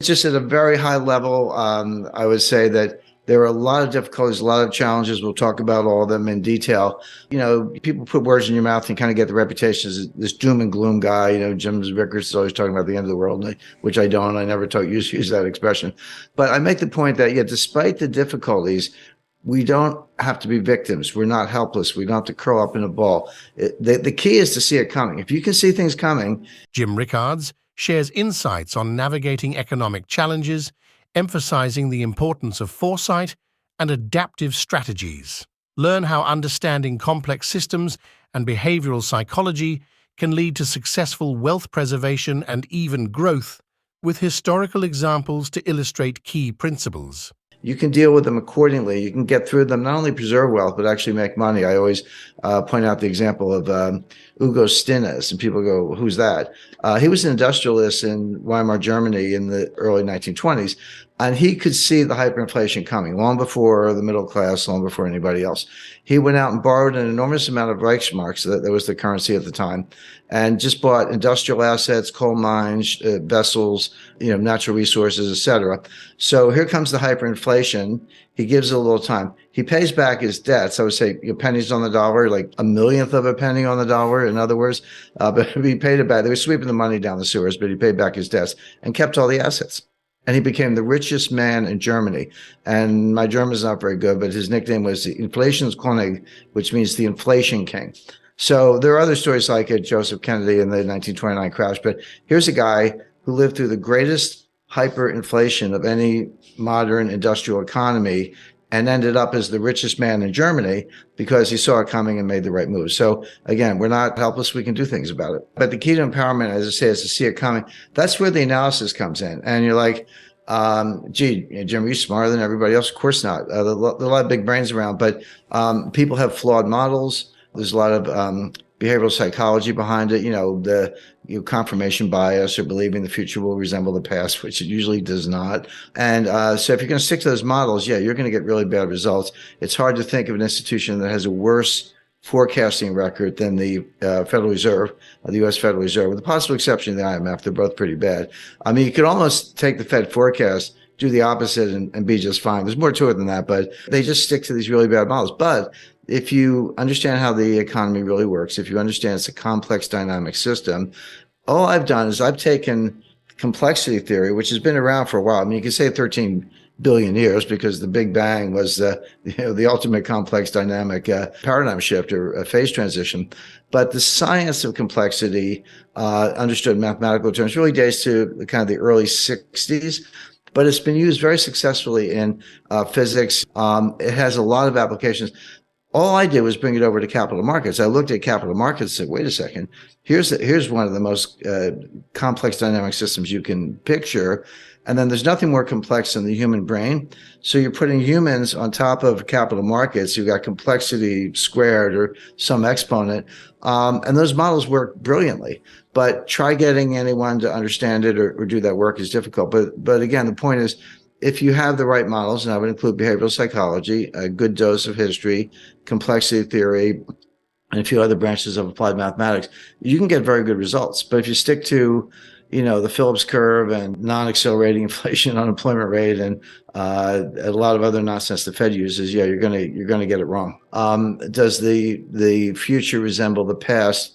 Just at a very high level, I would say that there are a lot of difficulties, a lot of challenges. We'll talk about all of them in detail. People put words in your mouth and kind of get the reputation as this doom and gloom guy. Jim Rickards is always talking about the end of the world, which I don't. I never use that expression. But I make the point that, yeah, despite the difficulties, we don't have to be victims. We're not helpless. We don't have to curl up in a ball. The key is to see it coming. If you can see things coming. Jim Rickards shares insights on navigating economic challenges, emphasizing the importance of foresight and adaptive strategies. Learn how understanding complex systems and behavioral psychology can lead to successful wealth preservation and even growth, with historical examples to illustrate key principles. You can deal with them accordingly. You can get through them, not only preserve wealth, but actually make money. I always point out the example of Hugo Stinnes, and people go, who's that? He was an industrialist in Weimar, Germany in the early 1920s, and he could see the hyperinflation coming long before the middle class, long before anybody else. He went out and borrowed an enormous amount of Reichsmarks, that was the currency at the time, and just bought industrial assets, coal mines, vessels, natural resources, etc. So here comes the hyperinflation. He gives it a little time. He pays back his debts. I would say pennies on the dollar, like a millionth of a penny on the dollar, in other words. But he paid it back. They were sweeping the money down the sewers, but he paid back his debts and kept all the assets. And he became the richest man in Germany. And my German is not very good, but his nickname was the Inflationskönig, which means the inflation king. So there are other stories like it, Joseph Kennedy in the 1929 crash. But here's a guy who lived through the greatest hyperinflation of any modern industrial economy and ended up as the richest man in Germany because he saw it coming and made the right move. So again, we're not helpless. We can do things about it. But the key to empowerment, as I say, is to see it coming. That's where the analysis comes in. And you're like, gee, Jim, are you smarter than everybody else? Of course not. There are a lot of big brains around, but people have flawed models. There's a lot of behavioral psychology behind it, the confirmation bias or believing the future will resemble the past, which it usually does not. And so if you're going to stick to those models, yeah, you're going to get really bad results. It's hard to think of an institution that has a worse forecasting record than the Federal Reserve, the U.S. Federal Reserve, with the possible exception of the IMF. They're both pretty bad. I mean, you could almost take the Fed forecast, do the opposite, and be just fine. There's more to it than that, but they just stick to these really bad models. But if you understand how the economy really works, if you understand it's a complex dynamic system, all I've done is I've taken complexity theory, which has been around for a while. I mean, you can say 13 billion years because the Big Bang was the ultimate complex dynamic paradigm shift or a phase transition. But the science of complexity, understood in mathematical terms, really dates to kind of the early 60s. But it's been used very successfully in physics. It has a lot of applications. All I did was bring it over to capital markets. I looked at capital markets and said, wait a second, here's one of the most complex dynamic systems you can picture. And then there's nothing more complex than the human brain. So you're putting humans on top of capital markets. You've got complexity squared or some exponent. And those models work brilliantly. But try getting anyone to understand it or do that work is difficult. But again, the point is, if you have the right models, and I would include behavioral psychology, a good dose of history, complexity theory, and a few other branches of applied mathematics, you can get very good results. But if you stick to, the Phillips curve and non-accelerating inflation, unemployment rate, and a lot of other nonsense the Fed uses, yeah, you're gonna get it wrong. Does the future resemble the past?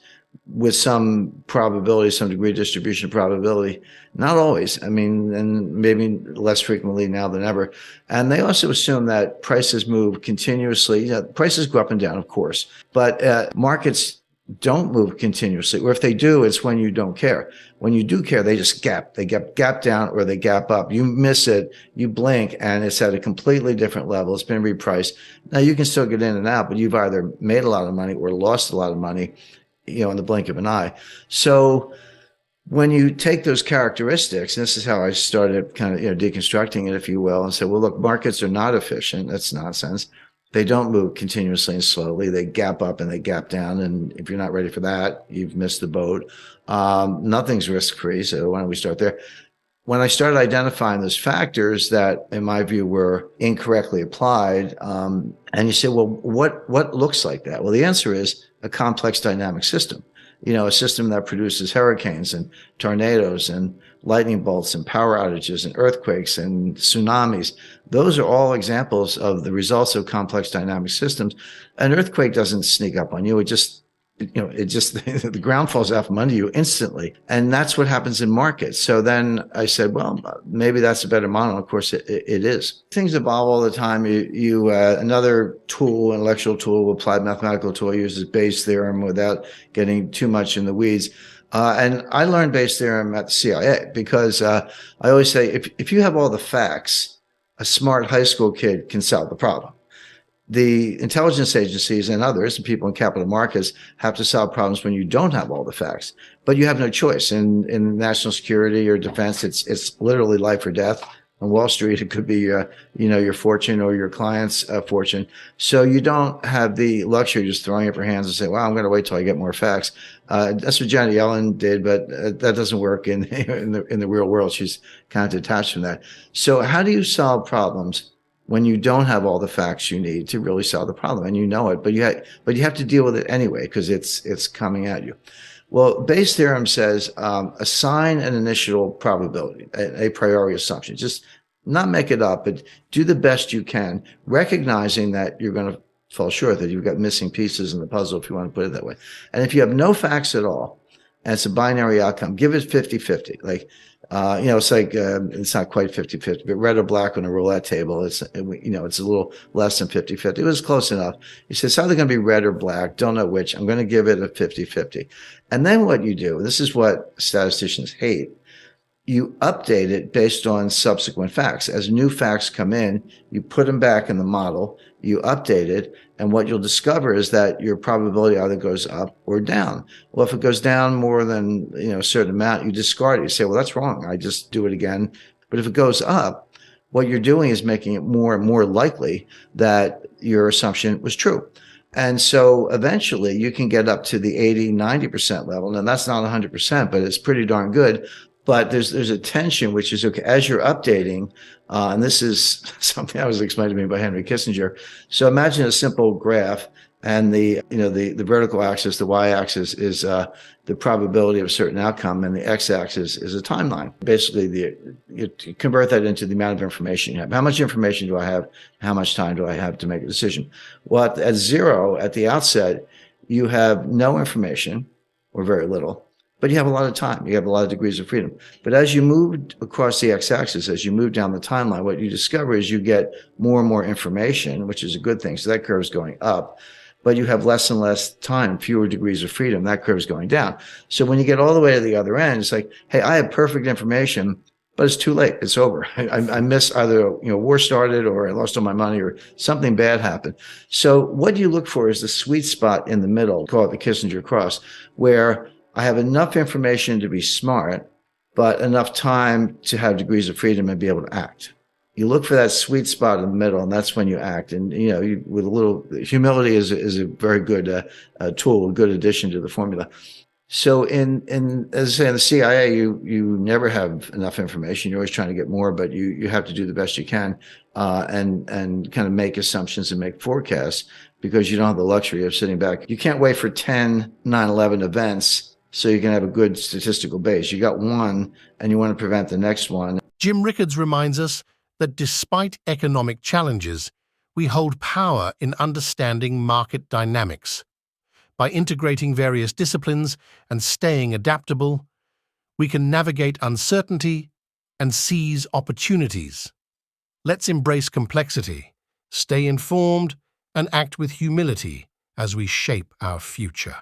With some probability, some degree of distribution of probability. Not always. I mean, and maybe less frequently now than ever. And they also assume that prices move continuously. Prices go up and down, of course, but markets don't move continuously. Or if they do, it's when you don't care. When you do care, they just gap. They gap down or they gap up. You miss it, you blink, and it's at a completely different level. It's been repriced. Now, you can still get in and out, but you've either made a lot of money or lost a lot of money, in the blink of an eye. So when you take those characteristics, and this is how I started kind of, deconstructing it, if you will, and say, well, look, markets are not efficient. That's nonsense. They don't move continuously and slowly. They gap up and they gap down. And if you're not ready for that, you've missed the boat. Nothing's risk-free. So why don't we start there? When I started identifying those factors that, in my view, were incorrectly applied, and you say, well, what looks like that? Well, the answer is a complex dynamic system, a system that produces hurricanes and tornadoes and lightning bolts and power outages and earthquakes and tsunamis. Those are all examples of the results of complex dynamic systems. An earthquake doesn't sneak up on you. It just the ground falls out from under you instantly. And that's what happens in markets. So then I said, well, maybe that's a better model. Of course, it is. Things evolve all the time. Another tool, intellectual tool, applied mathematical tool, uses Bayes' theorem without getting too much in the weeds. And I learned Bayes' theorem at the CIA because I always say, if you have all the facts, a smart high school kid can solve the problem. The intelligence agencies and others, and people in capital markets, have to solve problems when you don't have all the facts. But you have no choice. In national security or defense, it's literally life or death. On Wall Street, it could be your fortune or your client's fortune. So you don't have the luxury of just throwing up your hands and say, "Well, I'm going to wait till I get more facts." That's what Janet Yellen did, but that doesn't work in the real world. She's kind of detached from that. So how do you solve problems when you don't have all the facts you need to really solve the problem, and you know it, but you have to deal with it anyway because it's coming at you? Well, Bayes' theorem says assign an initial probability, a priori assumption. Just not make it up, but do the best you can, recognizing that you're going to fall short, that you've got missing pieces in the puzzle, if you want to put it that way. And if you have no facts at all, and it's a binary outcome, give it 50-50. Like, it's like, it's not quite 50-50, but red or black on a roulette table, it's a little less than 50-50. It was close enough. He said, it's either going to be red or black, don't know which. I'm going to give it a 50-50. And then what you do, this is what statisticians hate, you update it based on subsequent facts. As new facts come in, you put them back in the model, you update it, and what you'll discover is that your probability either goes up or down. Well, if it goes down more than a certain amount, you discard it. You say, well, that's wrong. I just do it again. But if it goes up, what you're doing is making it more and more likely that your assumption was true. And so eventually you can get up to the 80-90% level. And that's not 100%, but it's pretty darn good. But there's a tension, which is, okay, as you're updating, and this is something that was explained to me by Henry Kissinger. So imagine a simple graph, and the vertical axis, the y-axis, is the probability of a certain outcome, and the x-axis is a timeline. Basically, you convert that into the amount of information you have. How much information do I have? How much time do I have to make a decision? Well, at zero, at the outset, you have no information, or very little. But you have a lot of time. You have a lot of degrees of freedom. But as you move across the x-axis, as you move down the timeline, what you discover is you get more and more information, which is a good thing. So that curve is going up. But you have less and less time, fewer degrees of freedom. That curve is going down. So when you get all the way to the other end, it's like, hey, I have perfect information, but it's too late. It's over. I missed either war started, or I lost all my money, or something bad happened. So what you look for is the sweet spot in the middle, call it the Kissinger cross, where I have enough information to be smart, but enough time to have degrees of freedom and be able to act. You look for that sweet spot in the middle, and that's when you act. And with a little humility is a very good tool, a good addition to the formula. So as I say, in the CIA, you never have enough information. You're always trying to get more, but you have to do the best you can, and kind of make assumptions and make forecasts, because you don't have the luxury of sitting back. You can't wait for 10 9/11 events so you can have a good statistical base. You got one, and you want to prevent the next one. Jim Rickards reminds us that despite economic challenges, we hold power in understanding market dynamics. By integrating various disciplines and staying adaptable, we can navigate uncertainty and seize opportunities. Let's embrace complexity, stay informed, and act with humility as we shape our future.